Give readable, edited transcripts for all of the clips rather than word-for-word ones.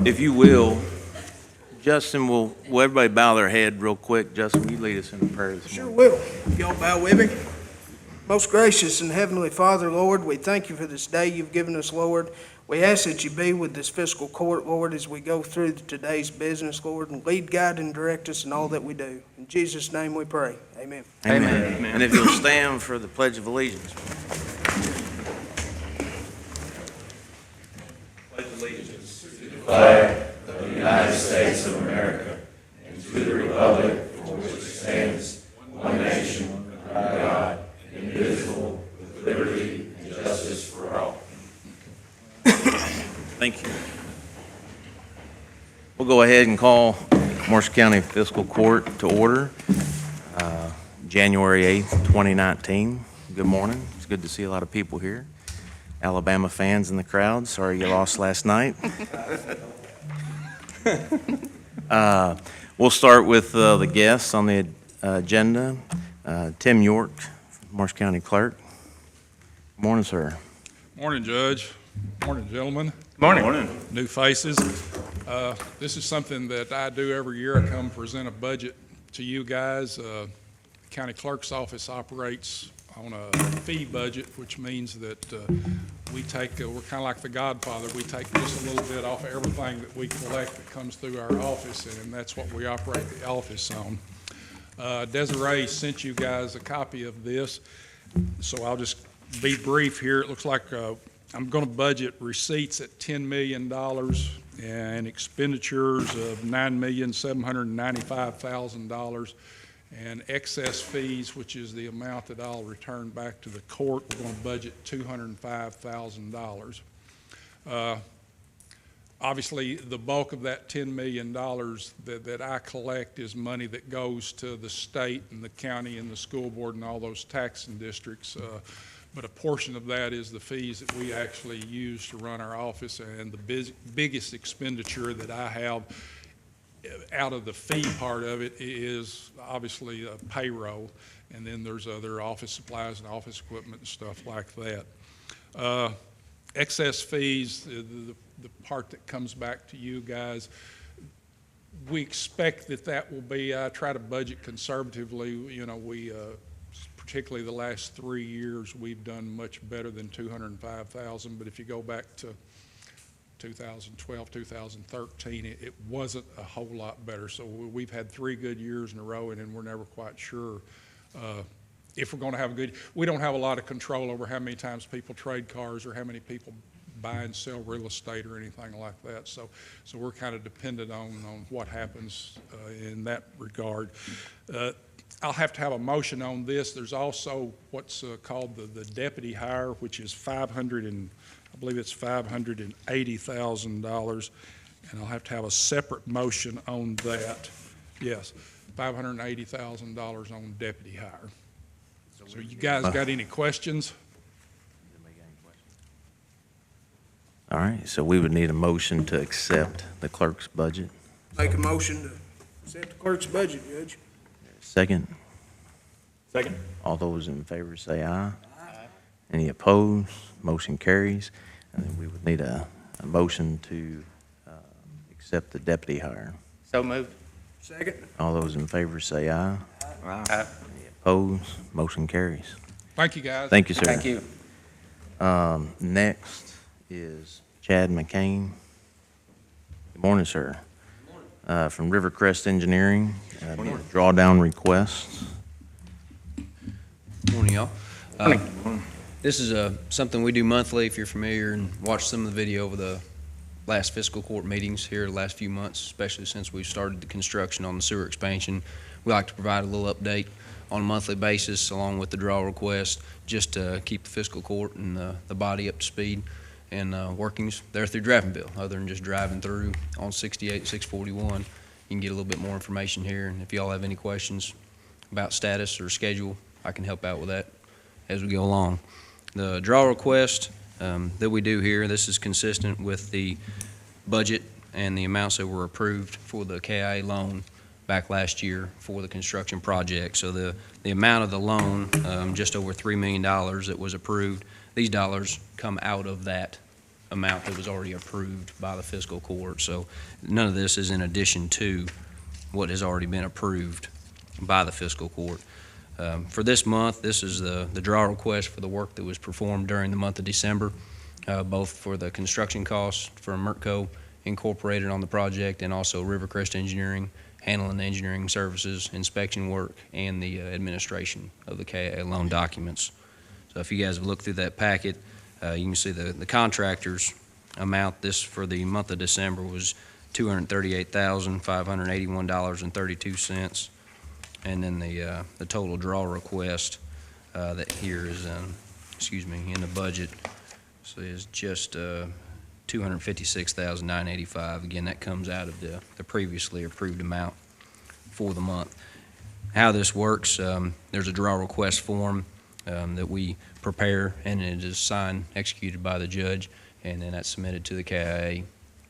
If you will, Justin, will everybody bow their head real quick? Justin, will you lead us in the prayer this Sure morning? will. Y'all bow with me. Most gracious and heavenly Father, Lord, we thank you for this day you've given us, Lord. We ask that you be with this fiscal court, Lord, as we go through today's business, Lord, and lead, guide, and direct us in all that we do. In Jesus' name we pray. Amen. Amen. And if you'll stand for the Pledge of Allegiance. Pledge allegiance to the flag of the United States of America and to the republic for which it stands, one nation, under God, indivisible, with liberty and justice for all. Thank you. We'll go ahead and call Morris County Fiscal Court to order, January 8th, 2019. Good morning. It's good to see a lot of people here. Alabama fans in the crowd. Sorry you lost last night. We'll start with the guests on the agenda. Tim York, Morris County Clerk. Good morning, sir. Morning, Judge. Morning, gentlemen. Morning. New faces. This is something that I do every year. I come present a budget to you guys. The county clerk's office operates on a fee budget, which means that we take, we're kind of like the Godfather. We take just a little bit off of everything that we collect that comes through our office, and that's what we operate the office on. Desiree sent you guys a copy of this, so I'll just be brief here. It looks like I'm going to budget receipts at $10 million and expenditures of $9,795,000 and excess fees, which is the amount that I'll return back to the court. We're going to budget $205,000. Obviously, the bulk of that $10 million that I collect is money that goes to the state and the county and the school board and all those taxing districts. But a portion of that is the fees that we actually use to run our office, and the biggest expenditure that I have out of the fee part of it is obviously payroll, and then there's other office supplies and office equipment and stuff like that. Excess fees, the part that comes back to you guys, we expect that will be, I try to budget conservatively. You know, we particularly the last 3 years, we've done much better than $205,000. But if you go back to 2012, 2013, it wasn't a whole lot better. So we've had 3 good years in a row, and we're never quite sure if we're going to have a good. We don't have a lot of control over how many times people trade cars or how many people buy and sell real estate or anything like that. So we're kind of dependent on what happens in that regard. I'll have to have a motion on this. There's also what's called the deputy hire, which is $580,000, and I'll have to have a separate motion on that. Yes, $580,000 on deputy hire. So you guys got any questions? All right, so we would need a motion to accept the clerk's budget. Make a motion to accept the clerk's budget, Judge. Second. Second. All those in favor say aye. Aye. Any opposed? Motion carries. And then we would need a motion to accept the deputy hire. So moved. Second. All those in favor say aye. Aye. Any opposed? Motion carries. Thank you, guys. Thank you, sir. Thank you. Next is Chad McCain. Good morning, sir. Good morning. From River Crest Engineering, drawdown requests. Morning, y'all. This is something we do monthly. If you're familiar and watched some of the video over the last fiscal court meetings here the last few months, especially since we started the construction on the sewer expansion, we like to provide a little update on a monthly basis along with the draw request, just to keep the fiscal court and the body up to speed and workings there through Draftonville. Other than just driving through on 68, 641, you can get a little bit more information here. And if y'all have any questions about status or schedule, I can help out with that as we go along. The draw request that we do here, this is consistent with the budget and the amounts that were approved for the KIA loan back last year for the construction project. So the amount of the loan, just over $3 million that was approved, these dollars come out of that amount that was already approved by the fiscal court. So none of this is in addition to what has already been approved by the fiscal court. For this month, this is the draw request for the work that was performed during the month of December, both for the construction costs for Mertco Incorporated on the project and also Rivercrest Engineering, handling the engineering services, inspection work, and the administration of the KA loan documents. So if you guys have looked through that packet, you can see the contractor's amount this for the month of December was $238,581.32. And then the total draw request that here is, in the budget, so is just $256,985. Again, that comes out of the previously approved amount for the month. How this works, there's a draw request form that we prepare, and it is signed, executed by the judge, and then that's submitted to the KIA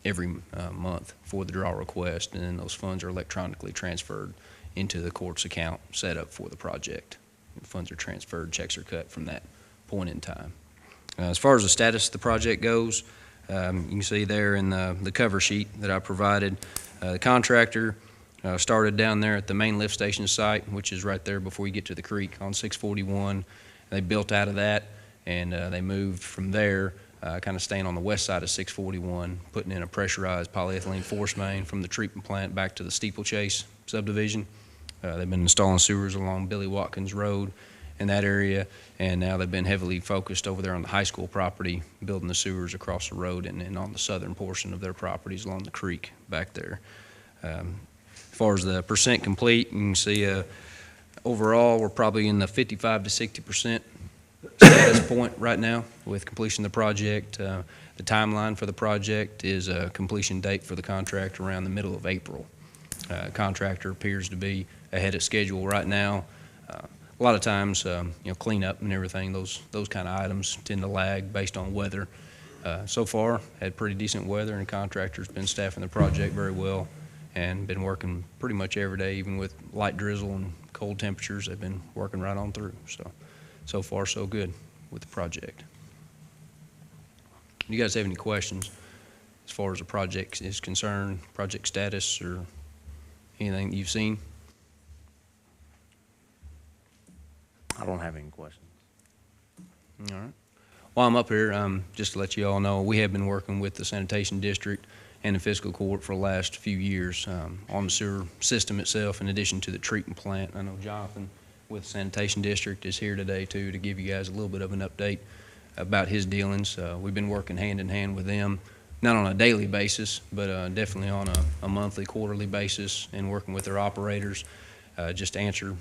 every month for the draw request, and then those funds are electronically transferred into the court's account set up for the project. Funds are transferred, checks are cut from that point in time. As far as the status of the project goes, you can see there in the cover sheet that I provided, the contractor started down there at the main lift station site, which is right there before you get to the creek on 641. They built out of that, and they moved from there, kind of staying on the west side of 641, putting in a pressurized polyethylene force main from the treatment plant back to the Steeplechase subdivision. They've been installing sewers along Billy Watkins Road in that area, and now they've been heavily focused over there on the high school property, building the sewers across the road and on the southern portion of their properties along the creek back there. As far as the percent complete, you can see overall we're probably in the 55 to 60% status point right now with completion of the project. The timeline for the project is a completion date for the contract around the middle of April. Contractor appears to be ahead of schedule right now. A lot of times, cleanup and everything, those kind of items tend to lag based on weather. So far, had pretty decent weather, and the contractor's been staffing the project very well and been working pretty much every day, even with light drizzle and cold temperatures. They've been working right on through. So far, so good with the project. You guys have any questions as far as the project is concerned, project status, or anything that you've seen? I don't have any questions. All right. While I'm up here, just to let you all know, we have been working with the Sanitation District and the Fiscal Court for the last few years on the sewer system itself, in addition to the treatment plant. I know Jonathan with the Sanitation District is here today, too, to give you guys a little bit of an update about his dealings. We've been working hand in hand with them, not on a daily basis, but definitely on a monthly, quarterly basis, and working with their operators. Just to answer,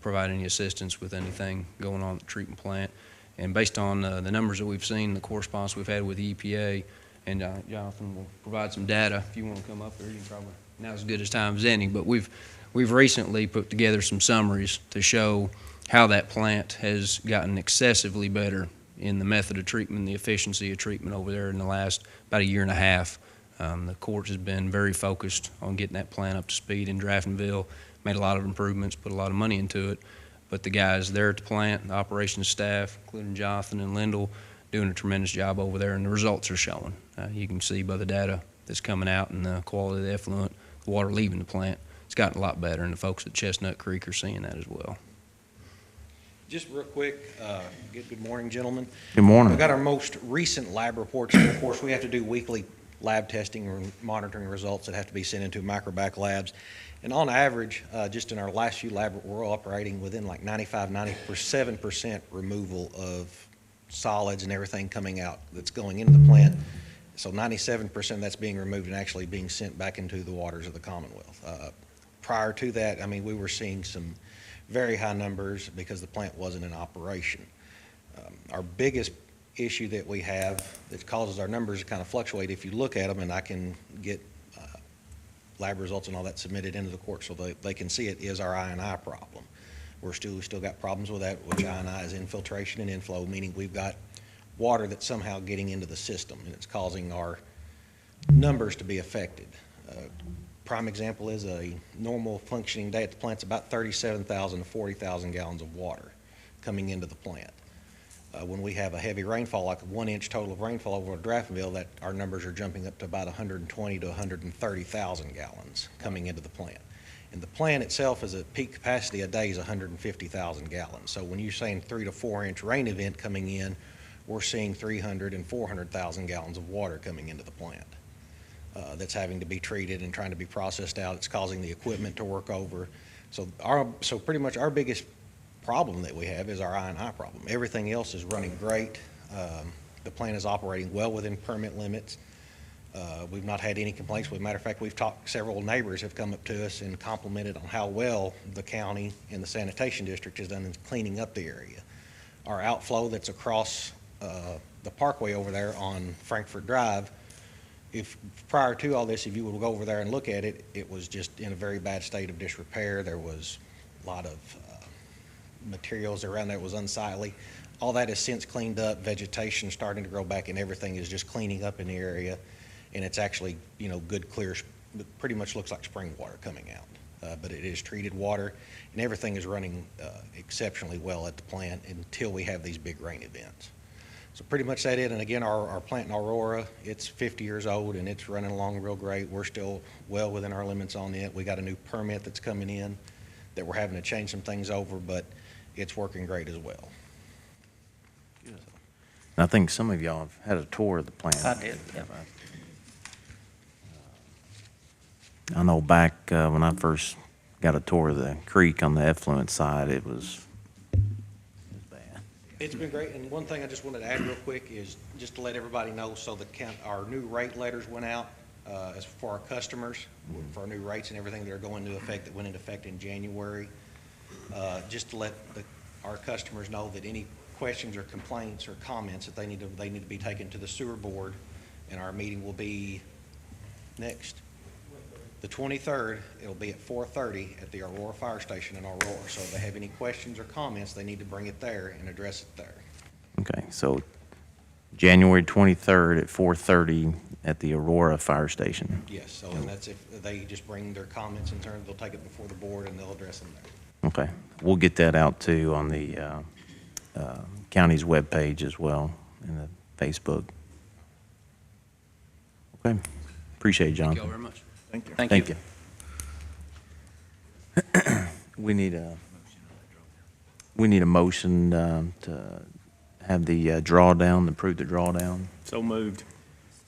provide any assistance with anything going on at the treatment plant. And based on the numbers that we've seen, the correspondence we've had with the EPA, and Jonathan will provide some data. If you want to come up there, you can probably, now's as good as time as any, but we've recently put together some summaries to show how that plant has gotten excessively better in the method of treatment, the efficiency of treatment over there in the last about a year and a half. The court has been very focused on getting that plant up to speed in Draftonville. Made a lot of improvements, put a lot of money into it, but the guys there at the plant, the operations staff, including Jonathan and Lyndall, doing a tremendous job over there, and the results are showing. You can see by the data that's coming out and the quality of the effluent, the water leaving the plant, it's gotten a lot better, and the folks at Chestnut Creek are seeing that as well. Just real quick, good morning, gentlemen. Good morning. We've got our most recent lab reports. Of course, we have to do weekly lab testing or monitoring results that have to be sent into microbac labs. And on average, just in our last few labs, we're operating within like 97% removal of solids and everything coming out that's going into the plant. So 97% that's being removed and actually being sent back into the waters of the Commonwealth. Prior to that, I mean, we were seeing some very high numbers because the plant wasn't in operation. Our biggest issue that we have that causes our numbers to kind of fluctuate, if you look at them, and I can get lab results and all that submitted into the court so they can see it, is our I&I problem. We still got problems with that, which I&I is infiltration and inflow, meaning we've got water that's somehow getting into the system, and it's causing our numbers to be affected. Prime example is a normal functioning day at the plant's about 37,000 to 40,000 gallons of water coming into the plant. When we have a heavy rainfall, like a 1 inch total of rainfall over Draftonville, that our numbers are jumping up to about 120 to 130,000 gallons coming into the plant. And the plant itself is at peak capacity a day is 150,000 gallons. So when you're saying 3 to 4 inch rain event coming in, we're seeing 300 and 400,000 gallons of water coming into the plant. That's having to be treated and trying to be processed out. It's causing the equipment to work over. So pretty much our biggest problem that we have is our I&I problem. Everything else is running great. The plant is operating well within permit limits. We've not had any complaints. As a matter of fact, several neighbors have come up to us and complimented on how well the county and the sanitation district has done in cleaning up the area. Our outflow that's across the parkway over there on Frankfurt Drive, if prior to all this, if you would go over there and look at it, it was just in a very bad state of disrepair. There was a lot of materials around there that was unsightly. All that has since cleaned up, vegetation starting to grow back, and everything is just cleaning up in the area. And it's actually, good, clear, pretty much looks like spring water coming out. But it is treated water, and everything is running exceptionally well at the plant until we have these big rain events. So pretty much that it. And again, our plant in Aurora, it's 50 years old, and it's running along real great. We're still well within our limits on it. We got a new permit that's coming in that we're having to change some things over, but it's working great as well. I think some of y'all have had a tour of the plant. I did, yeah. I know back when I first got a tour of the creek on the effluent side, it was bad. It's been great, and one thing I just wanted to add real quick is just to let everybody know, so our new rate letters went out as for our customers, for our new rates and everything that are going into effect, that went into effect in January. Just to let our customers know that any questions or complaints or comments that they need to be taken to the sewer board, and our meeting will be next. The 23rd, it'll be at 4:30 at the Aurora Fire Station in Aurora. So if they have any questions or comments, they need to bring it there and address it there. Okay, so January 23rd at 4:30 at the Aurora Fire Station. Yes, so and that's if they just bring their comments in turn, they'll take it before the board and they'll address them there. Okay, we'll get that out too on the county's webpage as well, in the Facebook. Okay, appreciate it, Thank Jonathan. you all very much. Thank you. We need a motion to have the drawdown, approve the drawdown. So moved.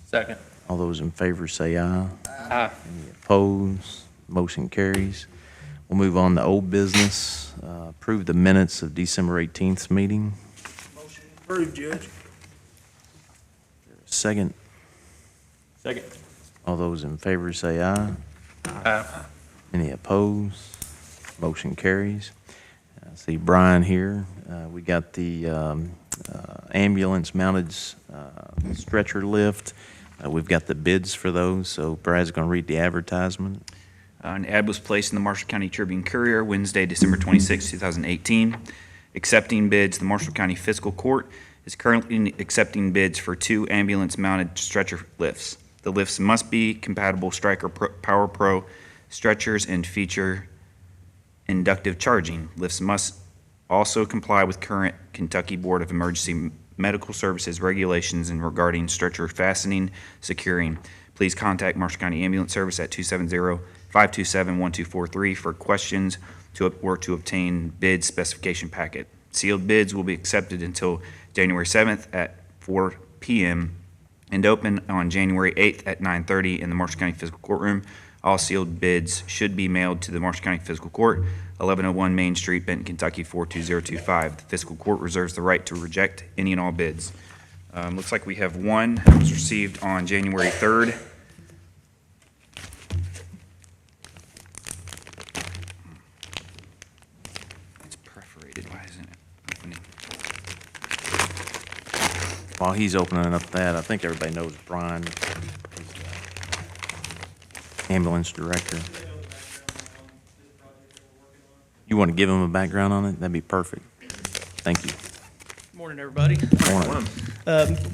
Second. All those in favor say aye. Aye. Any opposed? Motion carries. We'll move on to old business. Approve the minutes of December 18th meeting. Motion approved, Judge. Second. Second. All those in favor say aye. Aye. Any opposed? Motion carries. I see Brian here. We got the ambulance-mounted stretcher lift. We've got the bids for those, so Brad's going to read the advertisement. An ad was placed in the Marshall County Tribune Courier Wednesday, December 26, 2018. Accepting bids, the Marshall County Fiscal Court is currently accepting bids for 2 ambulance-mounted stretcher lifts. The lifts must be compatible Stryker Power Pro stretchers and feature inductive charging. Lifts must also comply with current Kentucky Board of Emergency Medical Services regulations in regarding stretcher fastening, securing. Please contact Marshall County Ambulance Service at 270-527-1243 for questions or to obtain bid specification packet. Sealed bids will be accepted until January 7th at 4 p.m. and open on January 8th at 9:30 in the Marshall County Fiscal Courtroom. All sealed bids should be mailed to the Marshall County Fiscal Court, 1101 Main Street, Benton, Kentucky 42025. The Fiscal Court reserves the right to reject any and all bids. Looks like we have one that was received on January 3rd. It's perforated. Why isn't it opening? While he's opening up that, I think everybody knows Brian, he's the ambulance director. You want to give him a background on it? That'd be perfect. Thank you. Morning, everybody. Morning.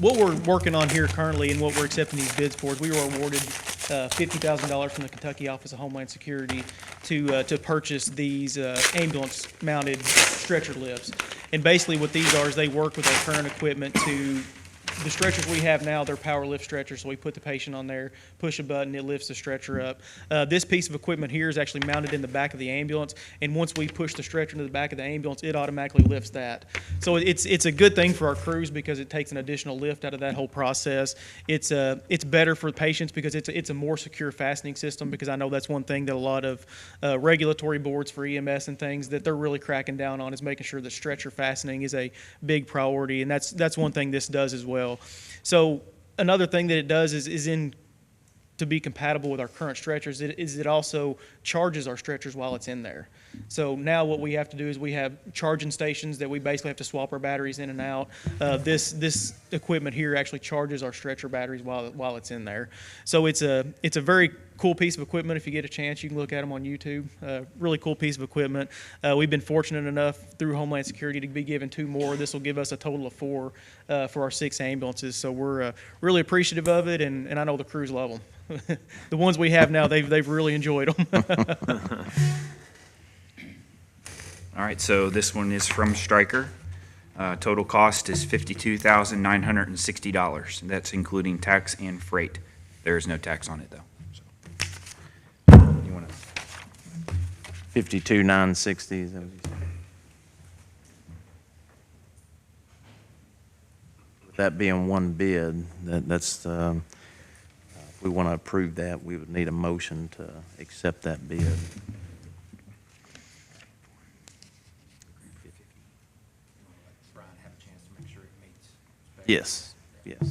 What we're working on here currently and what we're accepting these bids for is we were awarded $50,000 from the Kentucky Office of Homeland Security to purchase these ambulance-mounted stretcher lifts. And basically what these are is they work with our current equipment to, the stretchers we have now, they're power lift stretchers, so we put the patient on there, push a button, it lifts the stretcher up. This piece of equipment here is actually mounted in the back of the ambulance, and once we push the stretcher into the back of the ambulance, it automatically lifts that. So it's a good thing for our crews because it takes an additional lift out of that whole process. It's better for patients because it's a more secure fastening system, because I know that's one thing that a lot of regulatory boards for EMS and things that they're really cracking down on, is making sure that stretcher fastening is a big priority, and that's one thing this does as well. So another thing that it does is to be compatible with our current stretchers, it also charges our stretchers while it's in there. So now what we have to do is we have charging stations that we basically have to swap our batteries in and out. This equipment here actually charges our stretcher batteries while it's in there. So it's a very cool piece of equipment. If you get a chance, you can look at them on YouTube. Really cool piece of equipment. We've been fortunate enough through Homeland Security to be given 2 more. This will give us a total of 4 for our 6 ambulances. So we're really appreciative of it, and I know the crews love them. The ones we have now, they've really enjoyed them. All right, so this one is from Stryker. Total cost is $52,960. That's including tax and freight. There is no tax on it, though. So, you want to? 52,960, is that what you said? With that being one bid, that's, if we want to approve that, we would need a motion to accept that bid. Yes, yes.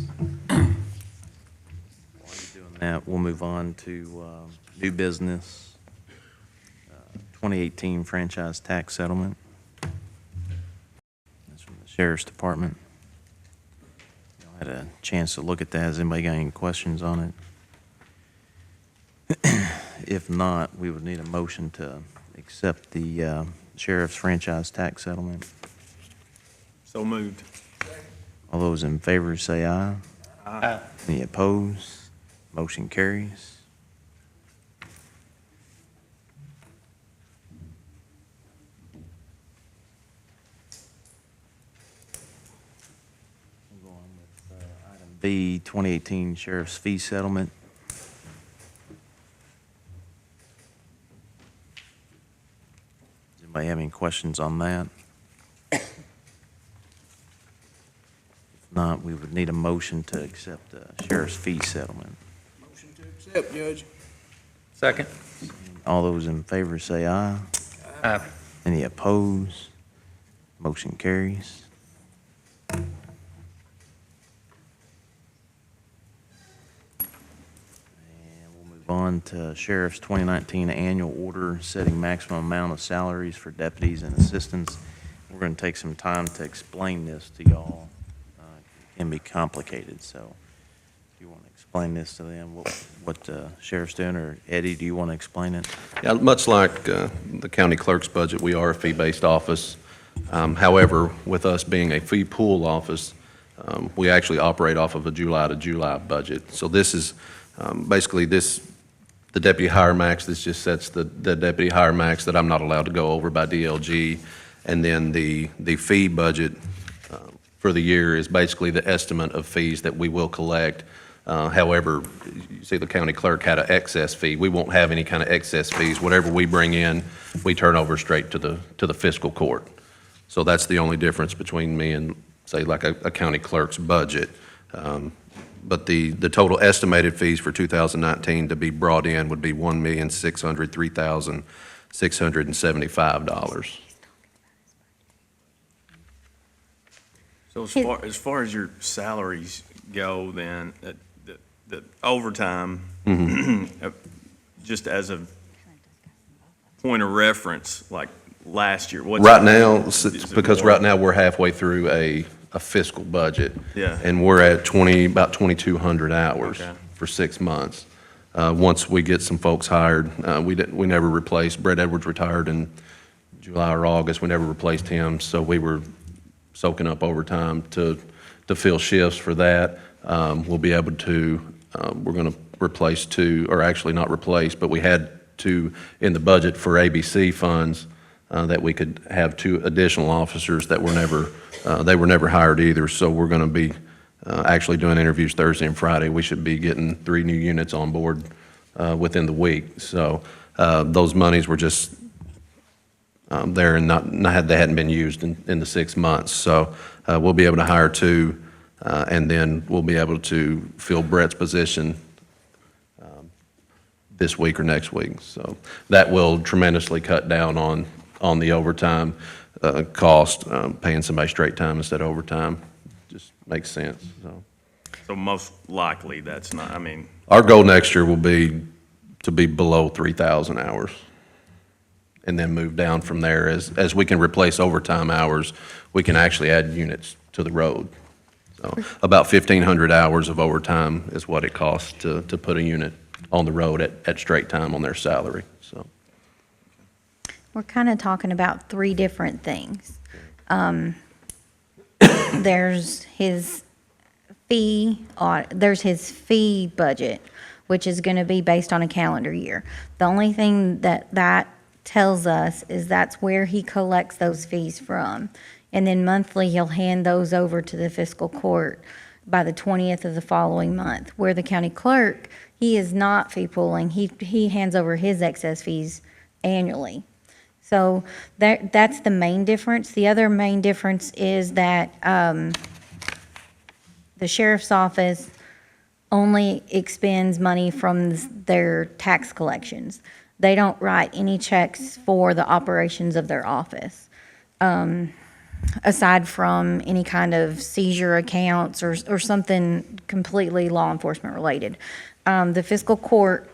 While you're doing that, we'll move on to new business, 2018 franchise tax settlement. That's from the Sheriff's Department. Y'all had a chance to look at that. Has anybody got any questions on it? If not, we would need a motion to accept the Sheriff's franchise tax settlement. So moved. All those in favor say aye. Aye. Any opposed? Motion carries. We'll go on with item B, 2018 Sheriff's Fee Settlement. Does anybody have any questions on that? Not, we would need a motion to accept the sheriff's fee settlement. Motion to accept, Judge. Second. All those in favor say aye. Aye. Any opposed? Motion carries. And we'll move on to Sheriff's 2019 Annual Order setting maximum amount of salaries for deputies and assistants. We're going to take some time to explain this to y'all. Can be complicated, so if you want to explain this to them, what the sheriff's doing, or Eddie, do you want to explain it? Yeah, much like the county clerk's budget, we are a fee-based office. However, with us being a fee pool office, we actually operate off of a July to July budget. So this is basically the deputy hire max. This just sets the deputy hire max that I'm not allowed to go over by DLG. And then the fee budget for the year is basically the estimate of fees that we will collect. However, you see the county clerk had an excess fee. We won't have any kind of excess fees. Whatever we bring in, we turn over straight to the fiscal court. So that's the only difference between me and, say, like a county clerk's budget. But the total estimated fees for 2019 to be brought in would be $1,603,675. So as far as your salaries go, then the overtime, just as a point of reference, like last year, what's Right now, is it because more? right now we're halfway through a fiscal budget. Yeah. And we're at about 2,200 hours Okay. for 6 months. Once we get some folks hired, we never replaced, Brett Edwards retired in July or August, we never replaced him, so we were soaking up overtime to fill shifts for that. We'll be able to, we're going to replace 2, or actually not replace, but we had 2 in the budget for ABC funds that we could have 2 additional officers that were never, they were never hired either. So we're going to be actually doing interviews Thursday and Friday. We should be getting 3 new units on board within the week. So those monies were just there and they hadn't been used in the 6 months. So we'll be able to hire 2, and then we'll be able to fill Brett's position this week or next week. So that will tremendously cut down on the overtime cost. Paying somebody straight time instead of overtime just makes sense. So most likely, that's not, I mean, Our goal next year will be to be below 3,000 hours, and then move down from there. As we can replace overtime hours, we can actually add units to the road. So about 1,500 hours of overtime is what it costs to put a unit on the road at straight time on their salary, so. We're kind of talking about 3 different things. There's his there's his fee budget, which is going to be based on a calendar year. The only thing that tells us is that's where he collects those fees from. And then monthly, he'll hand those over to the fiscal court by the 20th of the following month. Where the county clerk, he is not fee pooling. He hands over his excess fees annually. So that's the main difference. The other main difference is that the sheriff's office only expends money from their tax collections. They don't write any checks for the operations of their office, aside from any kind of seizure accounts or something completely law enforcement related. The fiscal court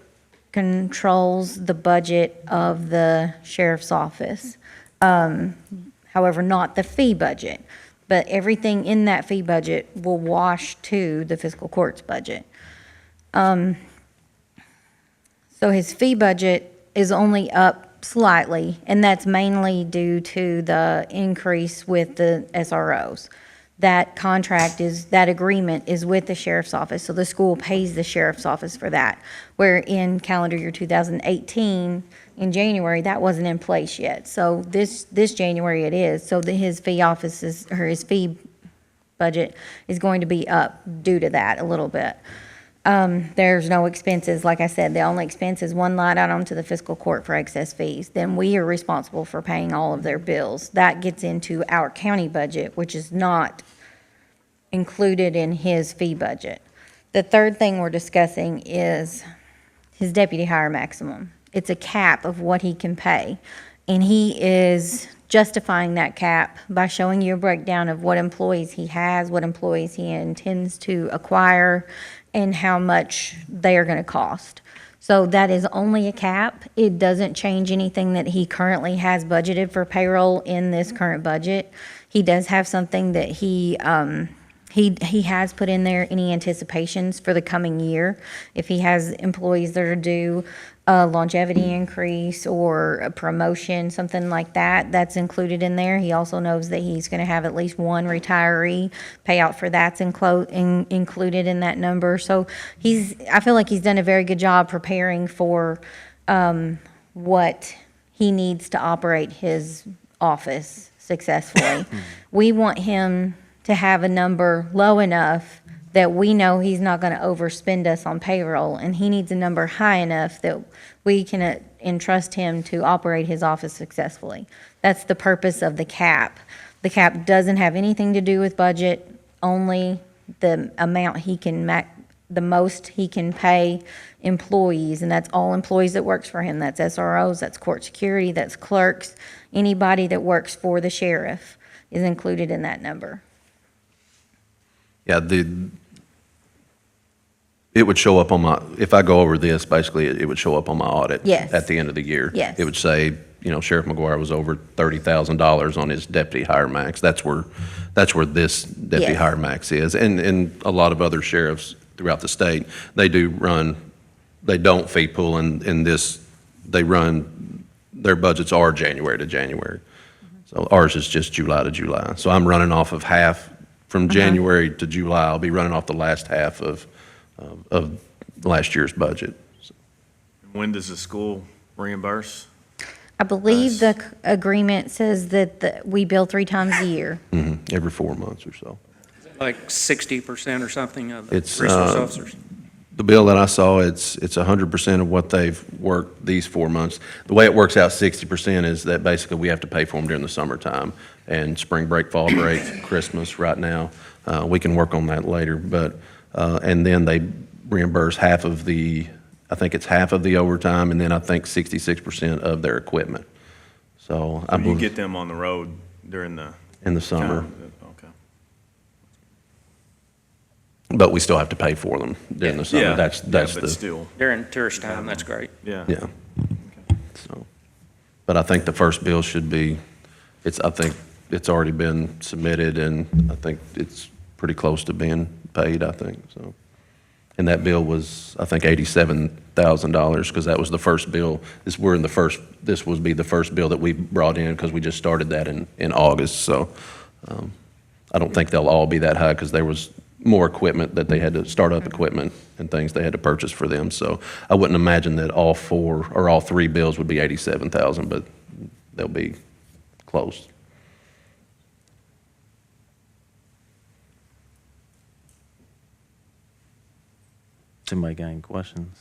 controls the budget of the sheriff's office, however, not the fee budget. But everything in that fee budget will wash to the fiscal court's budget. So his fee budget is only up slightly, and that's mainly due to the increase with the SROs. That agreement is with the sheriff's office, so the school pays the sheriff's office for that. Where in calendar year 2018, in January, that wasn't in place yet. So this January it is, so his fee budget is going to be up due to that a little bit. There's no expenses, like I said, the only expense is one line item to the fiscal court for excess fees. Then we are responsible for paying all of their bills. That gets into our county budget, which is not included in his fee budget. The third thing we're discussing is his deputy hire maximum. It's a cap of what he can pay, and he is justifying that cap by showing you a breakdown of what employees he has, what employees he intends to acquire, and how much they are going to cost. So that is only a cap. It doesn't change anything that he currently has budgeted for payroll in this current budget. He does have something that he has put in there, any anticipations for the coming year. If he has employees that are due a longevity increase or a promotion, something like that, that's included in there. He also knows that he's going to have at least one retiree. Payout for that's included in that number. So I feel like he's done a very good job preparing for what he needs to operate his office successfully. We want him to have a number low enough that we know he's not going to overspend us on payroll, and he needs a number high enough that we can entrust him to operate his office successfully. That's the purpose of the cap. The cap doesn't have anything to do with budget, only the amount he can the most he can pay employees, and that's all employees that works for him. That's SROs, that's court security, that's clerks. Anybody that works for the sheriff is included in that number. Yeah, it would show up on if I go over this, basically, it would show up on my audit. Yes. At the end of the year. Yes. It would say, Sheriff McGuire was over $30,000 on his deputy hire max. That's where this deputy Yes. hire max is. And a lot of other sheriffs throughout the state, they don't fee pool in this, their budgets are January to January. So ours is just July to July. So I'm running off of half, from January to July, I'll be running off the last half of last year's budget. when does the school reimburse? I believe the agreement says that we bill 3 times a year. Every 4 months or so. Like 60% or something of the It's, resource officers? The bill that I saw, it's 100% of what they've worked these 4 months. The way it works out, 60% is that basically we have to pay for them during the summertime and spring break, fall break, Christmas right now. We can work on that later, but, and then they reimburse half of the, I think it's half of the overtime, and then I think 66% of their equipment. So I You believe get them on the road during the. in the summer, Okay. but we still have to pay for them during the summer. Yeah, That's but the, still, During tourist time, that's great. yeah. yeah. So, but I think the first bill should be, I think it's already been submitted, and I think it's pretty close to being paid, I think, so. And that bill was, I think, $87,000, because that was the first bill. This would be the first bill that we brought in, because we just started that in August, so I don't think they'll all be that high, because there was more equipment that they had to, start up equipment and things they had to purchase for them, so I wouldn't imagine that all 4 or all 3 bills would be $87,000, but they'll be close. Somebody got any questions?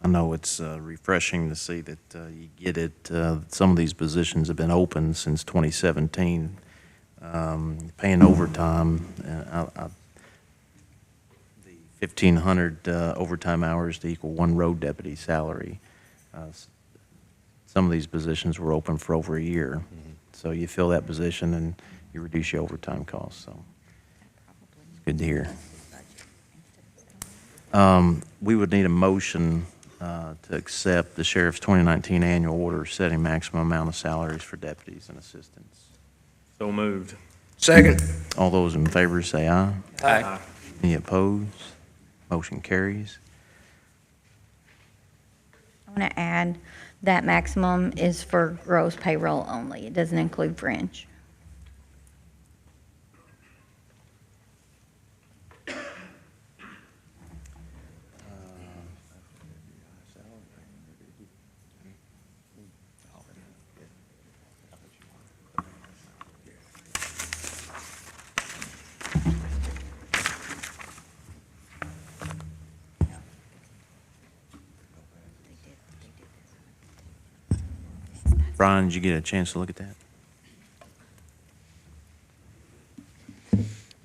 I know it's refreshing to see that you get it. Some of these positions have been open since 2017, paying overtime. The 1,500 overtime hours to equal 1 road deputy salary. Some of these positions were open for over a year. So you fill that position and you reduce your overtime costs. So it's good to hear. We would need a motion to accept the sheriff's 2019 annual order setting maximum amount of salaries for deputies and assistants. So moved. Second. All those in favor say aye. Aye. Any opposed? Motion carries. I want to add that maximum is for gross payroll only. It doesn't include fringe. Brian, did you get a chance to look at that?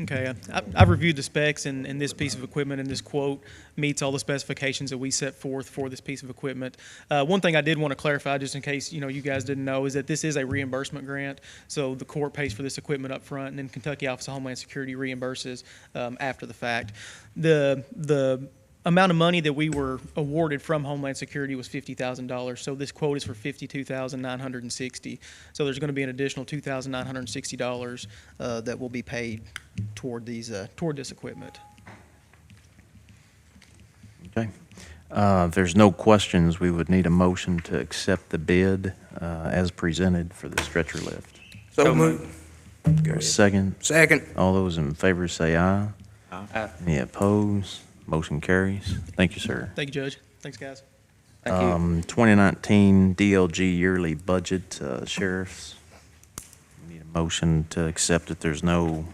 Okay, I've reviewed the specs, and this piece of equipment and this quote meets all the specifications that we set forth for this piece of equipment. One thing I did want to clarify, just in case you guys didn't know, is that this is a reimbursement grant. So the court pays for this equipment up front, and then Kentucky Office of Homeland Security reimburses after the fact. The amount of money that we were awarded from Homeland Security was $50,000. So this quote is for $52,960. So there's going to be an additional $2,960 that will be paid toward this equipment. Okay. If there's no questions, we would need a motion to accept the bid as presented for the stretcher lift. So moved. Second. Second. All those in favor say aye. Aye. Any opposed? Motion carries. Thank you, sir. Thank you, Judge. Thanks, guys. Thank you. 2019 DLG yearly budget, sheriffs. We need a motion to accept it. There's no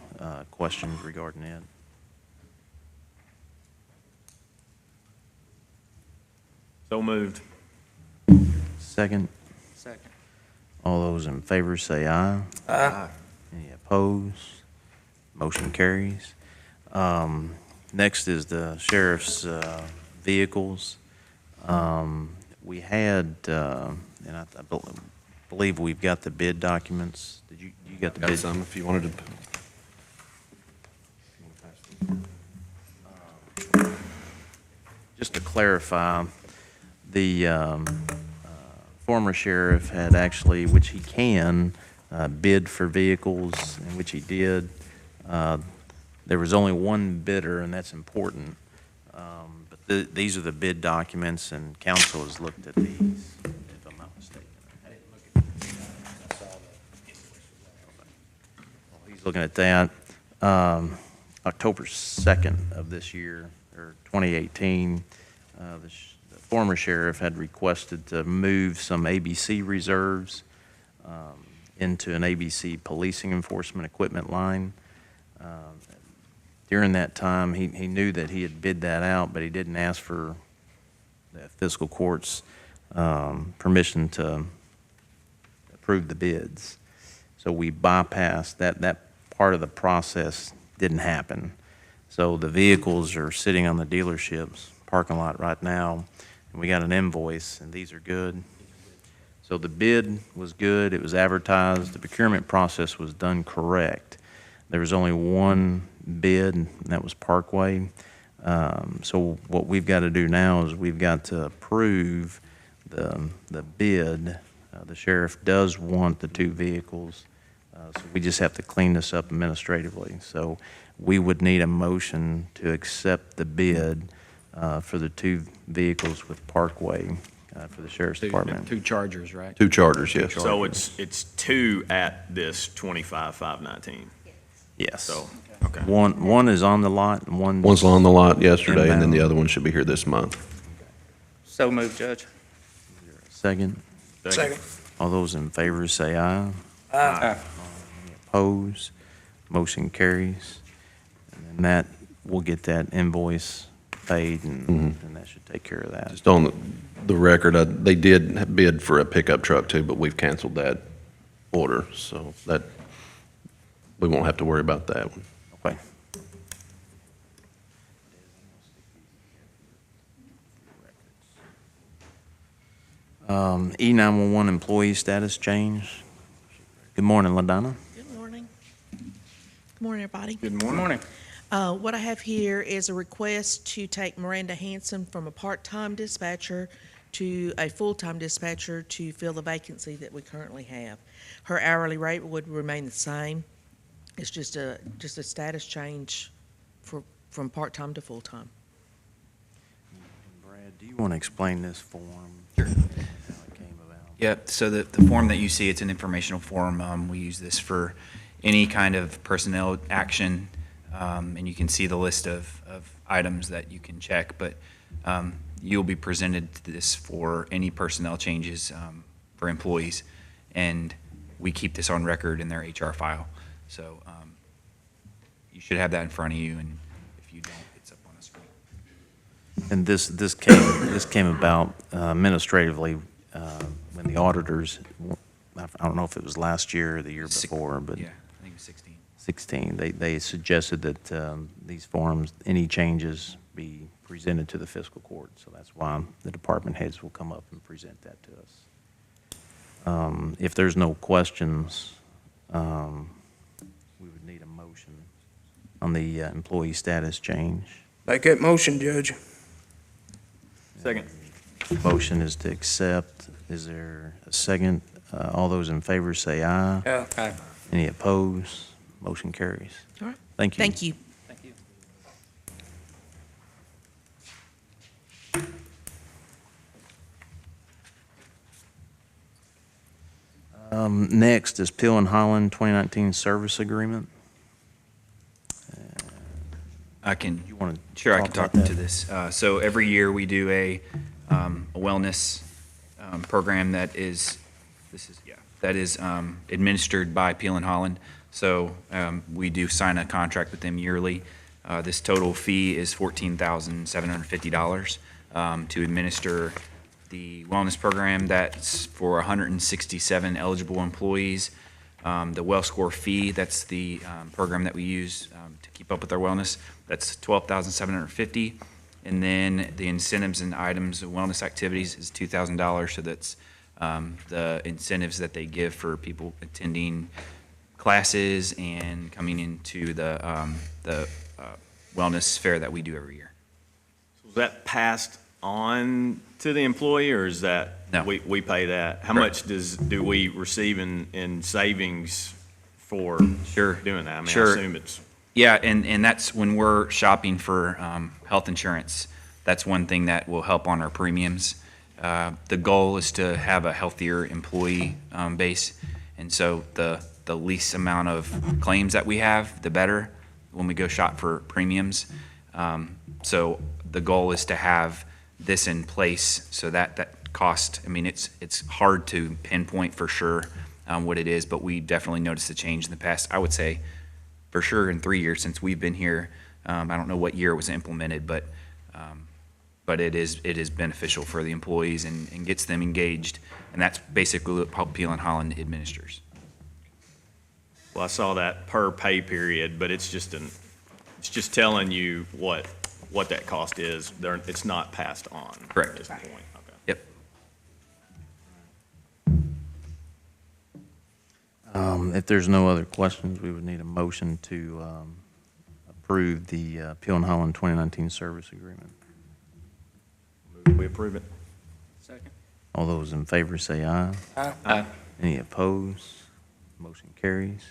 questions regarding it. So moved. Second. Second. All those in favor say aye. Aye. Any opposed? Motion carries. Next is the sheriff's vehicles. We had, and I believe we've got the bid documents. Did you got the Got bid? some if you wanted to. Just to clarify, the former sheriff had actually, which he can, bid for vehicles, in which he did. There was only one bidder, and that's important. But these are the bid documents, and council has looked at these, if I'm not mistaken. He's looking at that. October 2nd of this year, or 2018, the former sheriff had requested to move some ABC reserves into an ABC policing enforcement equipment line. During that time, he knew that he had bid that out, but he didn't ask for the fiscal court's permission to approve the bids. So we bypassed that part of the process didn't happen. So the vehicles are sitting on the dealership's parking lot right now, and we got an invoice, and these are good. So the bid was good, it was advertised, the procurement process was done correct. There was only one bid, and that was Parkway. So what we've got to do now is we've got to approve the bid. The sheriff does want the two vehicles, so we just have to clean this up administratively. So we would need a motion to accept the bid for the two vehicles with Parkway for the sheriff's department. Two Chargers, right? Two charters, yes. So it's two at this 25,519. Yes. So, okay. One is on the lot, and One's on the lot yesterday, and then the Inbound. other one should be here this month. So moved, Judge. Second. Second. All those in favor say aye. Aye. Opposed? Motion carries. And then that, we'll get that invoice paid, and that should take care of that. Just on the record, they did bid for a pickup truck too, but we've canceled that order, so that, we won't have to worry about that one. Okay. E911 employee status change. Good morning, LaDonna. Good morning. Good morning, everybody. Good morning. Morning. What I have here is a request to take Miranda Hanson from a part-time dispatcher to a full-time dispatcher to fill the vacancy that we currently have. Her hourly rate would remain the same. It's just a status change from part-time to full-time. Brad, do you want to explain this form? Sure. How it came about? Yep, so the form that you see, it's an informational form. We use this for any kind of personnel action, and you can see the list of items that you can check, but you'll be presented to this for any personnel changes for employees, and we keep this on record in their HR file. So you should have that in front of you, and if you don't, it's up on the screen. And this came about administratively when the auditors, I don't know if it was last year or the year before, but Yeah, I think it's 16. 16, they suggested that these forms, any changes be presented to the fiscal court. So that's why the department heads will come up and present that to us. If there's no questions, we would need a motion on the employee status change. Make that motion, Judge. Second. Motion is to accept. Is there a second? All those in favor say aye. Aye. Any opposed? Motion carries. All right. Thank you. Thank you. Thank you. Next is Peel and Holland 2019 service agreement. I can, You want to sure, I can talk about to that? this. So every year we do a wellness program that is administered by Peel and Holland. So we do sign a contract with them yearly. This total fee is $14,750 to administer the wellness program. That's for 167 eligible employees. The WellScore fee, that's the program that we use to keep up with our wellness. That's $12,750. And then the incentives and items of wellness activities is $2,000. So that's the incentives that they give for people attending classes and coming into the wellness fair that we do every year. Was that passed on to the employee, or is that? No. We pay that? How Correct. much do we receive in savings for Sure. doing that? I mean, Sure. I assume it's. Yeah, and that's when we're shopping for health insurance. That's one thing that will help on our premiums. The goal is to have a healthier employee base, and so the least amount of claims that we have, the better when we go shop for premiums. So the goal is to have this in place, so that cost, I mean, it's hard to pinpoint for sure what it is, but we definitely noticed a change in the past. I would say for sure in 3 years since we've been here. I don't know what year it was implemented, but it is beneficial for the employees and gets them engaged, and that's basically what Peel and Holland administers. Well, I saw that per pay period, but it's just telling you what that cost is. It's not passed on. Correct. At this point. Okay. Yep. If there's no other questions, we would need a motion to approve the Peel and Holland 2019 service agreement. We approve it. Second. All those in favor say aye. Aye. Any opposed? Motion carries.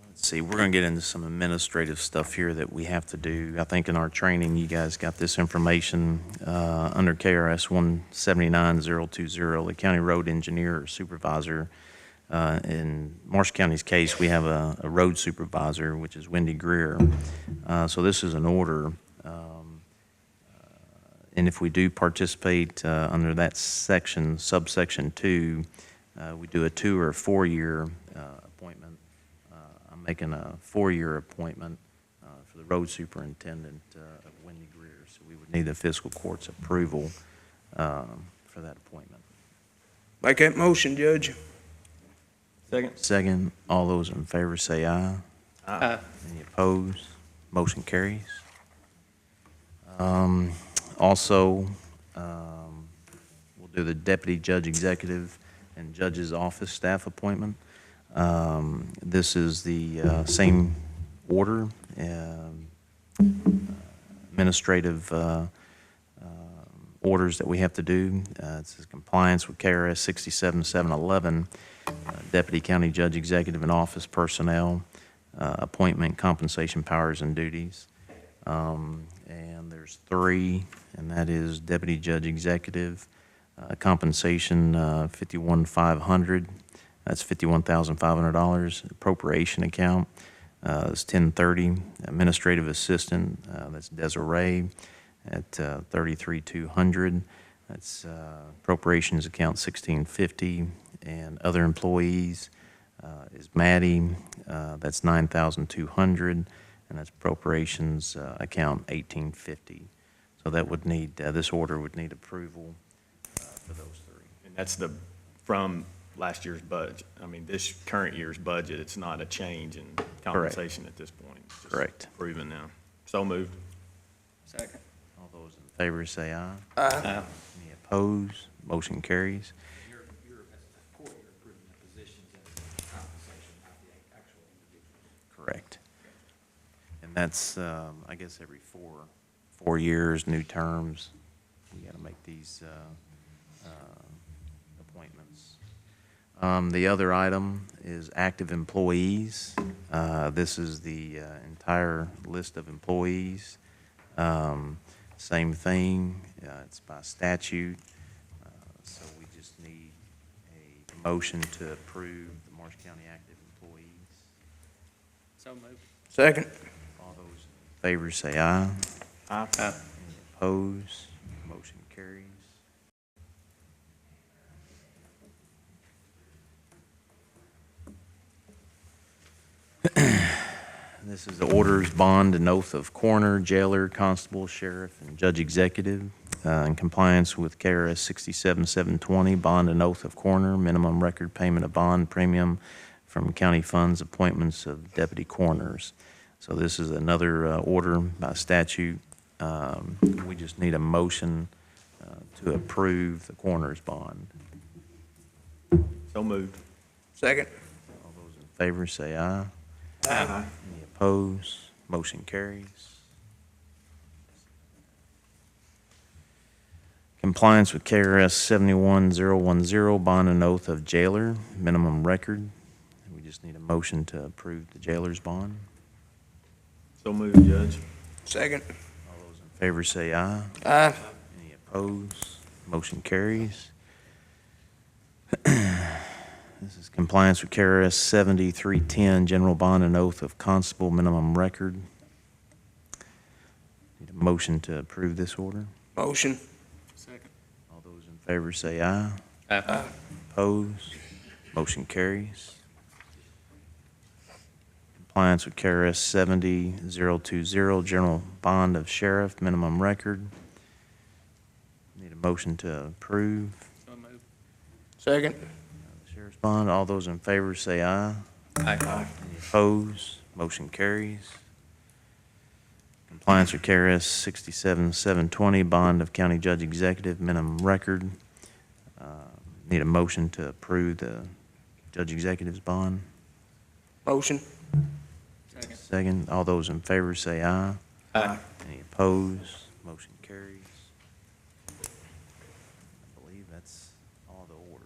Let's see, we're going to get into some administrative stuff here that we have to do. I think in our training, you guys got this information under KRS 179020, the county road engineer or supervisor. In Marshall County's case, we have a road supervisor, which is Wendy Greer. So this is an order. And if we do participate under that section, subsection 2, we do a 2 or 4 year appointment. I'm making a 4-year appointment for the road superintendent of Wendy Greer. So we would need the fiscal court's approval for that appointment. Make that motion, Judge. Second. Second, all those in favor say aye. Aye. Any opposed? Motion carries. Also, we'll do the deputy judge executive and judge's office staff appointment. This is the same order, administrative orders that we have to do. It says compliance with KRS 67711, deputy county judge executive and office personnel, appointment, compensation, powers, and duties. And there's 3, and that is deputy judge executive, compensation, $51,500. That's $51,500. Appropriation account is 1030. Administrative assistant, that's Desiree at 33,200. That's appropriations account 1650. And other employees is Maddie, that's 9,200. And that's appropriations account 1850. So that would need, this order would need approval for those 3. And that's from last year's budget. I mean, this current year's budget, it's not a change in compensation at this point. It's just Correct. Approving now. So moved. Second. All those in favor say aye. Aye. Any opposed? Motion carries. Correct. And that's, I guess, every 4 years, new terms. We got to make these appointments. The other item is active employees. This is the entire list of employees. Same thing. It's by statute. So we just need a motion to approve the Marshall County active employees. So moved. Second. All those in favor say aye. Aye. Any opposed? Motion carries. This is the orders, bond, and oath of coroner, jailer, constable, sheriff, and judge executive in compliance with KRS 67720, bond and oath of coroner, minimum record payment of bond premium from county funds, appointments of deputy coroners. So this is another order by statute. We just need a motion to approve the coroner's bond. So moved. Second. All those in favor say aye. Aye. Any opposed? Motion carries. Compliance with KRS 71010, bond and oath of jailer, minimum record. We just need a motion to approve the jailer's bond. So moved, Judge. Second. All those in favor say aye. Aye. Any opposed? Motion carries. This is compliance with KRS 7310, general bond and oath of constable minimum record. Need a motion to approve this order. Motion. Second. All those in favor say aye. Aye. Opposed? Motion carries. Compliance with KRS 70020, general bond of sheriff, minimum record. Need a motion to approve. So moved. Second. Sheriff's bond, all those in favor say aye. Aye. Any opposed? Motion carries. Compliance with KRS 67720, bond of county judge executive, minimum record. Need a motion to approve the judge executive's bond. Motion. Second. Second, all those in favor say aye. Aye. Any opposed? Motion carries. I believe that's all the orders.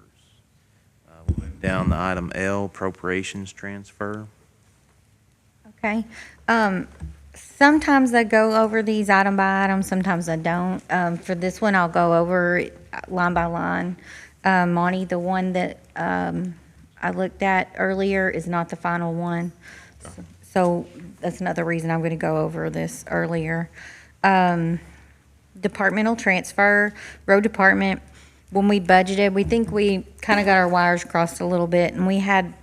We'll move down to item L, appropriations transfer. Okay. Sometimes I go over these item by item, sometimes I don't. For this one, I'll go over it line by line. Monty, the one that I looked at earlier is not the final one. So that's another reason I'm going to go over this earlier. Departmental transfer, road department, when we budgeted, we think we kind of got our wires crossed a little bit, and we had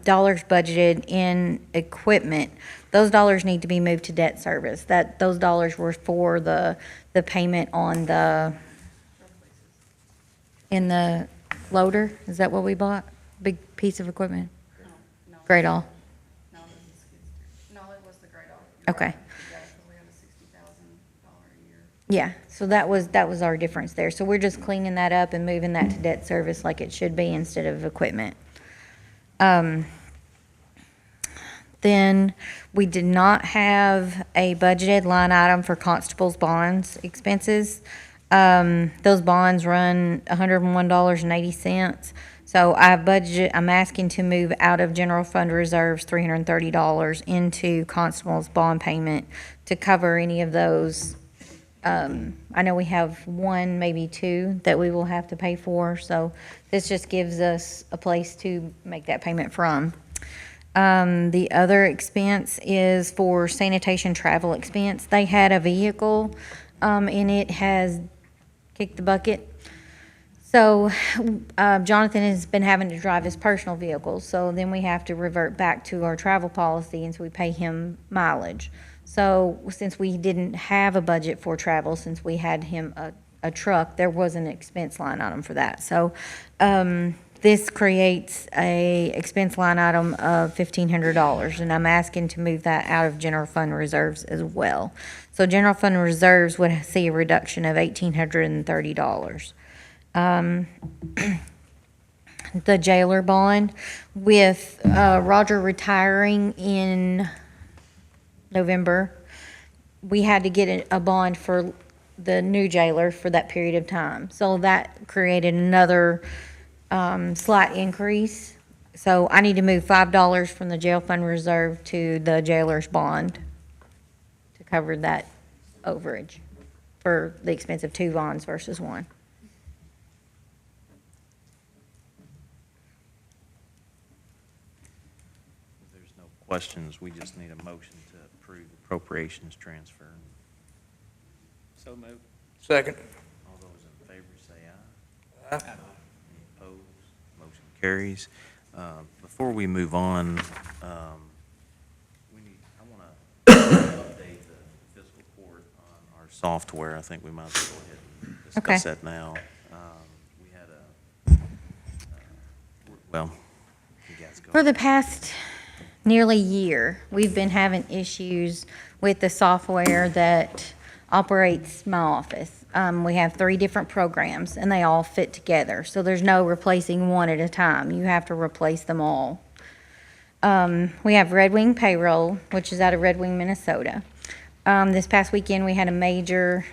dollars budgeted in equipment. Those dollars need to be moved to debt service. Those dollars were for the payment on in the loader. Is that what we bought? Big piece of equipment? No. Great all. No, it was the great all. Okay. We had a $60,000 a year. Yeah, so that was our difference there. So we're just cleaning that up and moving that to debt service like it should be instead of equipment. Then we did not have a budgeted line item for Constable's bonds expenses. Those bonds run $101.80. So I'm asking to move out of general fund reserves $330 into Constable's bond payment to cover any of those. I know we have one, maybe two, that we will have to pay for, so this just gives us a place to make that payment from. The other expense is for sanitation travel expense. They had a vehicle, and it has kicked the bucket. So Jonathan has been having to drive his personal vehicle, so then we have to revert back to our travel policy, and so we pay him mileage. So since we didn't have a budget for travel, since we had him a truck, there was an expense line item for that. So this creates a expense line item of $1,500, and I'm asking to move that out of general fund reserves as well. So general fund reserves would see a reduction of $1,830. The jailer bond, with Roger retiring in November, we had to get a bond for the new jailer for that period of time. So that created another slight increase. So I need to move $5 from the jail fund reserve to the jailer's bond to cover that overage for the expense of two bonds versus one. If there's no questions, we just need a motion to approve appropriations transfer. So moved. Second. All those in favor say aye. Aye. Any opposed? Motion carries. Before we move on, I want to update the fiscal court on our software. I think we might as well go ahead and discuss that now. We had well, you guys go. For the past nearly year, we've been having issues with the software that operates my office. We have 3 different programs, and they all fit together. So there's no replacing one at a time. You have to replace them all. We have Redwing Payroll, which is out of Redwing, Minnesota. This past weekend, we had a major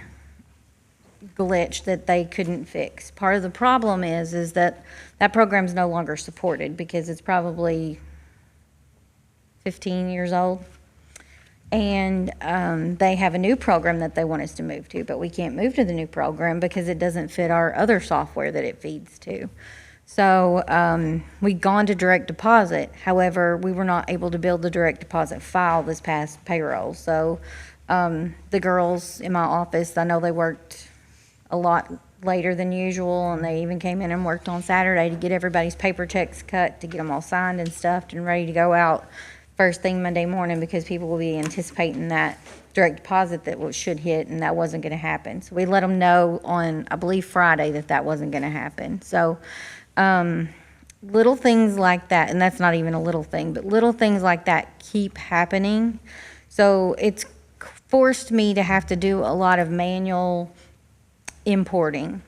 glitch that they couldn't fix. Part of the problem is that program's no longer supported because it's probably 15 years old. And they have a new program that they want us to move to, but we can't move to the new program because it doesn't fit our other software that it feeds to. So we'd gone to direct deposit. However, we were not able to build the direct deposit file this past payroll. So the girls in my office, I know they worked a lot later than usual, and they even came in and worked on Saturday to get everybody's paper checks cut, to get them all signed and stuffed and ready to go out first thing Monday morning, because people will be anticipating that direct deposit that should hit, and that wasn't going to happen. So we let them know on, I believe, Friday that wasn't going to happen. So little things like that, and that's not even a little thing, but little things like that keep happening. So it's forced me to have to do a lot of manual importing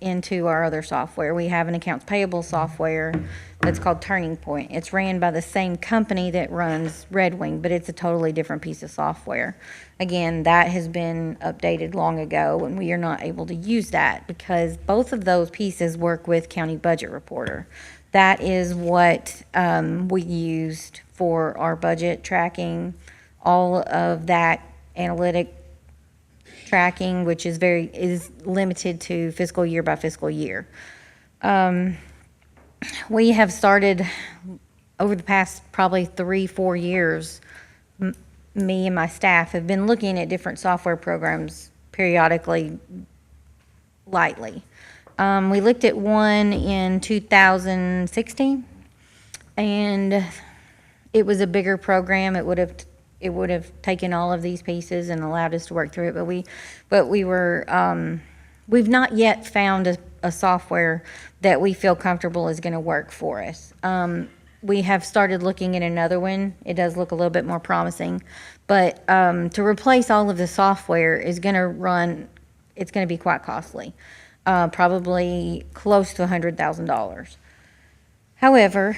into our other software. We have an accounts payable software that's called Turning Point. It's ran by the same company that runs Redwing, but it's a totally different piece of software. Again, that has been updated long ago, and we are not able to use that because both of those pieces work with County Budget Reporter. That is what we used for our budget tracking, all of that analytic tracking, which is limited to fiscal year by fiscal year. We have started over the past probably 3-4 years, me and my staff have been looking at different software programs periodically, lightly. We looked at one in 2016, and it was a bigger program. It would have taken all of these pieces and allowed us to work through it, but we've not yet found a software that we feel comfortable is going to work for us. We have started looking at another one. It does look a little bit more promising, but to replace all of the software is going to it's going to be quite costly, probably close to $100,000. However,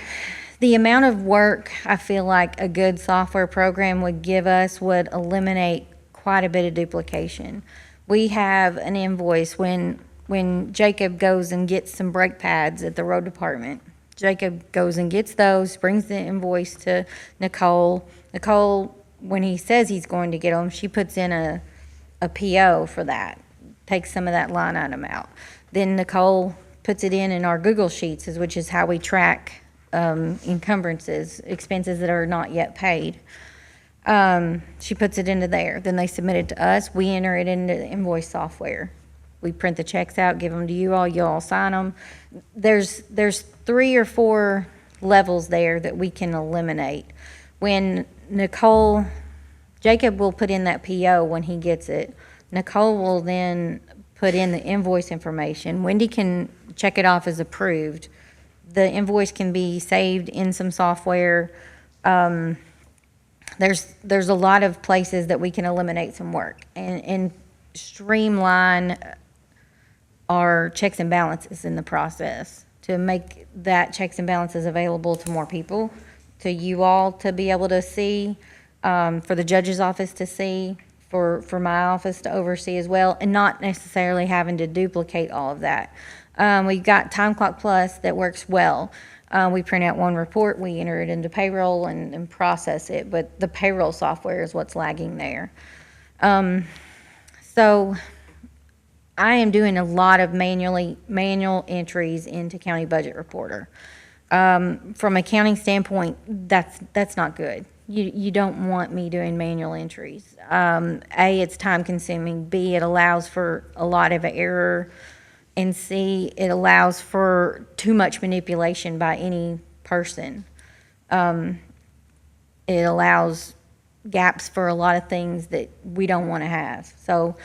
the amount of work I feel like a good software program would give us would eliminate quite a bit of duplication. We have an invoice when Jacob goes and gets some brake pads at the road department. Jacob goes and gets those, brings the invoice to Nicole. Nicole, when he says he's going to get them, she puts in a PO for that, takes some of that line item out. Then Nicole puts it in our Google Sheets, which is how we track encumbrances, expenses that are not yet paid. She puts it into there. Then they submit it to us. We enter it into the invoice software. We print the checks out, give them to you all sign them. There's 3 or 4 levels there that we can eliminate. When Jacob will put in that PO when he gets it. Nicole will then put in the invoice information. Wendy can check it off as approved. The invoice can be saved in some software. There's a lot of places that we can eliminate some work and streamline our checks and balances in the process to make that checks and balances available to more people, to you all to be able to see, for the judge's office to see, for my office to oversee as well, and not necessarily having to duplicate all of that. We've got Time Clock Plus that works well. We print out one report, we enter it into payroll and process it, but the payroll software is what's lagging there. So I am doing a lot of manual entries into County Budget Reporter. From a accounting standpoint, that's not good. You don't want me doing manual entries. A, it's time consuming. B, it allows for a lot of error. And C, it allows for too much manipulation by any person. It allows gaps for a lot of things that we don't want to have. So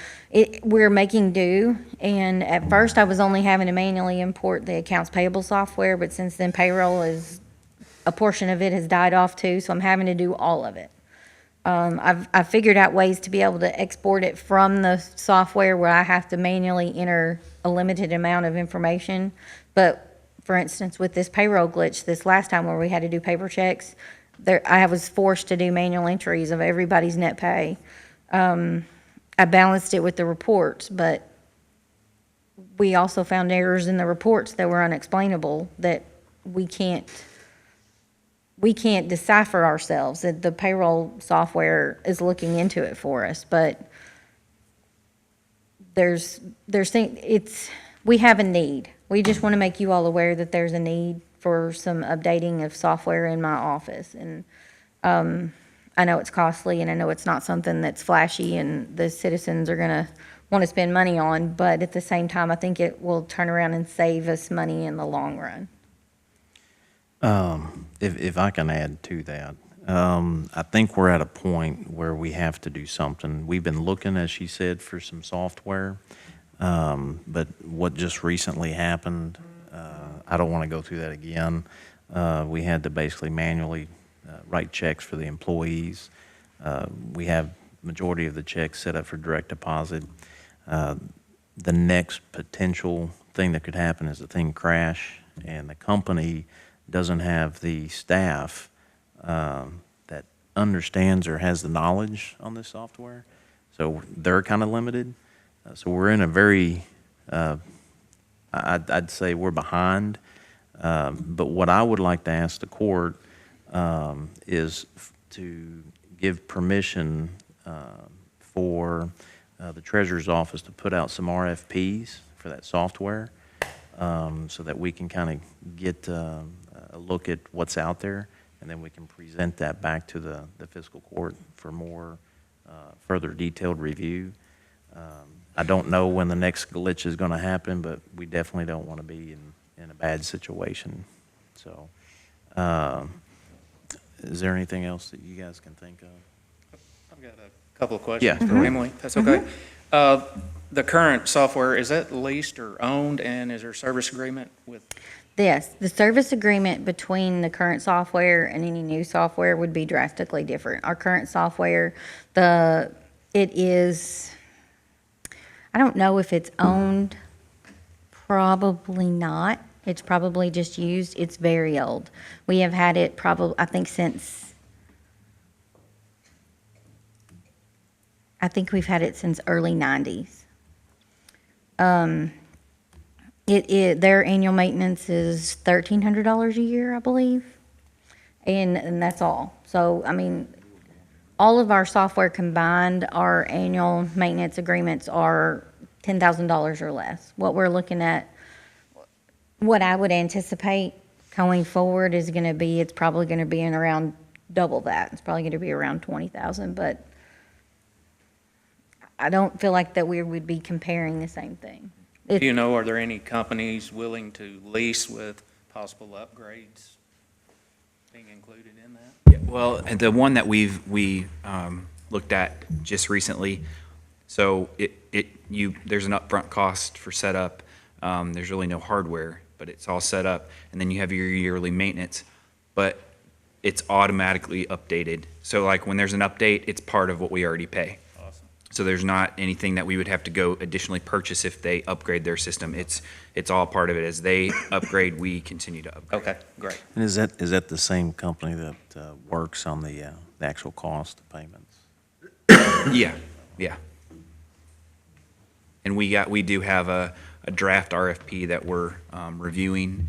we're making do, and at first I was only having to manually import the accounts payable software, but since then payroll a portion of it has died off too, so I'm having to do all of it. I've figured out ways to be able to export it from the software where I have to manually enter a limited amount of information. But for instance, with this payroll glitch this last time where we had to do paper checks, I was forced to do manual entries of everybody's net pay. I balanced it with the reports, but we also found errors in the reports that were unexplainable that we can't decipher ourselves. The payroll software is looking into it for us, but we have a need. We just want to make you all aware that there's a need for some updating of software in my office. And I know it's costly, and I know it's not something that's flashy and the citizens are going to want to spend money on, but at the same time, I think it will turn around and save us money in the long run. If I can add to that, I think we're at a point where we have to do something. We've been looking, as she said, for some software, but what just recently happened, I don't want to go through that again. We had to basically manually write checks for the employees. We have majority of the checks set up for direct deposit. The next potential thing that could happen is the thing crash, and the company doesn't have the staff that understands or has the knowledge on this software. So they're kind of limited. So we're in a very, I'd say we're behind. But what I would like to ask the court is to give permission for the treasurer's office to put out some RFPs for that software, so that we can kind of get a look at what's out there, and then we can present that back to the fiscal court for more further detailed review. I don't know when the next glitch is going to happen, but we definitely don't want to be in a bad situation. So, is there anything else that you guys can think of? I've got a couple of questions Yeah. for Emily, if that's okay. The current software, is that leased or owned, and is there a service agreement with? Yes, the service agreement between the current software and any new software would be drastically different. Our current software, it is, I don't know if it's owned, probably not. It's probably just used. It's very old. We have had it probably, I think we've had it since early 90s. Their annual maintenance is $1,300 a year, I believe, and that's all. So, I mean, all of our software combined, our annual maintenance agreements are $10,000 or less. What we're looking at, what I would anticipate going forward is going to be, it's probably going to be in around double that. It's probably going to be around 20,000, but I don't feel like that we would be comparing the same thing. Do you know, are there any companies willing to lease with possible upgrades being included in that? Yeah, well, and the one that we looked at just recently, so there's an upfront cost for setup. There's really no hardware, but it's all set up, and then you have your yearly maintenance, but it's automatically updated. So like when there's an update, it's part of what we already pay. Awesome. So there's not anything that we would have to go additionally purchase if they upgrade their system. It's all part of it. As they upgrade, we continue to upgrade. Okay, great. And is that the same company that works on the actual cost of payments? Yeah. And we do have a draft RFP that we're reviewing.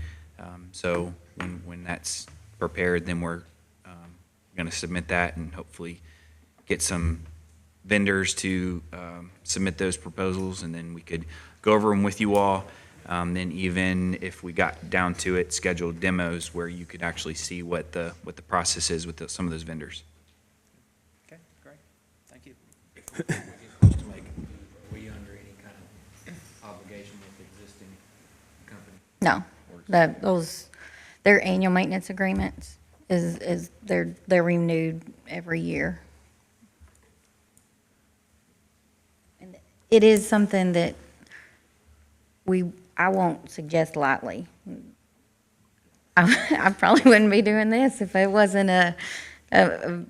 So when that's prepared, then we're going to submit that and hopefully get some vendors to submit those proposals, and then we could go over them with you all. Then even if we got down to it, schedule demos where you could actually see what the process is with some of those vendors. Okay, great. Thank you. Are we under any kind of obligation with existing company? No, their annual maintenance agreements they're renewed every year. And it is something that I won't suggest lightly. I probably wouldn't be doing this if it wasn't a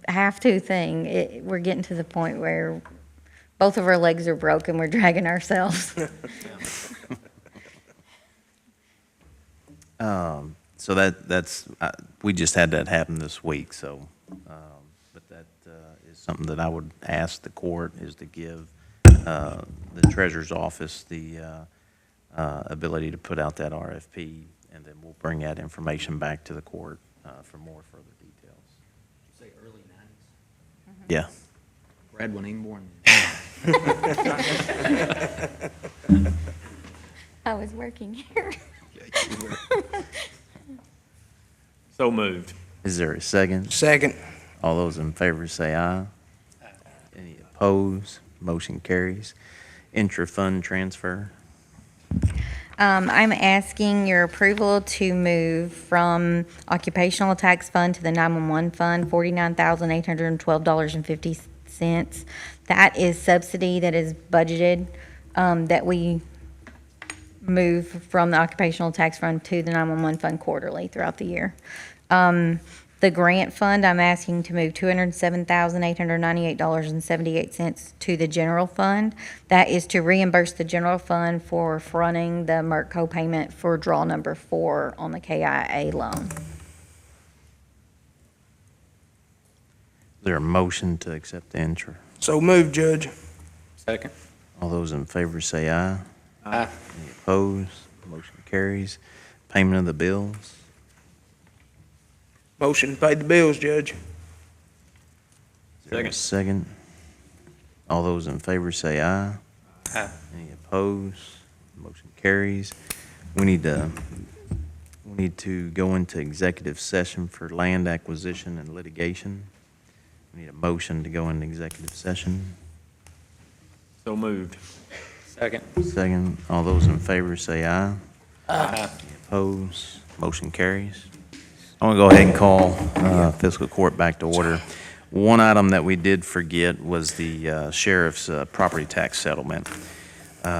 have-to thing. We're getting to the point where both of our legs are broken, we're dragging ourselves. So that's we just had that happen this week, so, but that is something that I would ask the court, is to give the treasurer's office the ability to put out that RFP, and then we'll bring that information back to the court for more further details. Did you say early 90s? Yeah. Brad wasn't even born then. I was working here. So moved. Is there a second? Second. All those in favor say aye. Any opposed? Motion carries. Intra-fund transfer. I'm asking your approval to move from occupational tax fund to the 911 fund, $49,812.50. That is subsidy that is budgeted, that we move from the occupational tax fund to the 911 fund quarterly throughout the year. The grant fund, I'm asking to move $207,898.78 to the general fund. That is to reimburse the general fund for fronting the MERC co-payment for draw number 4 on the KIA loan. Is there a motion to accept the intra? So moved, Judge. Second. All those in favor say aye. Aye. Any opposed? Motion carries. Payment of the bills. Motion to pay the bills, Judge. Is there a second? All those in favor say aye. Aye. Any opposed? Motion carries. We need to go into executive session for land acquisition and litigation. We need a motion to go into executive session. So moved. Second. Second, all those in favor say aye. Aye. Any opposed? Motion carries. I'm going to go ahead and call fiscal court back to order. One item that we did forget was the sheriff's property tax settlement.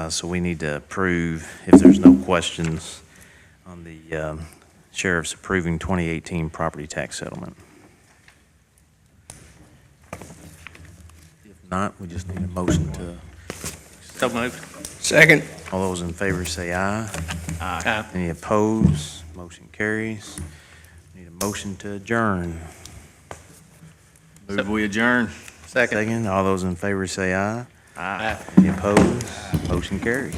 So we need to approve, if there's no questions, on the sheriff's approving 2018 property tax settlement. If not, we just need a motion to. So moved. Second. All those in favor say aye. Aye. Any opposed? Motion carries. Need a motion to adjourn. Move we adjourn. Second. Second, all those in favor say aye. Aye. Any opposed? Motion carries.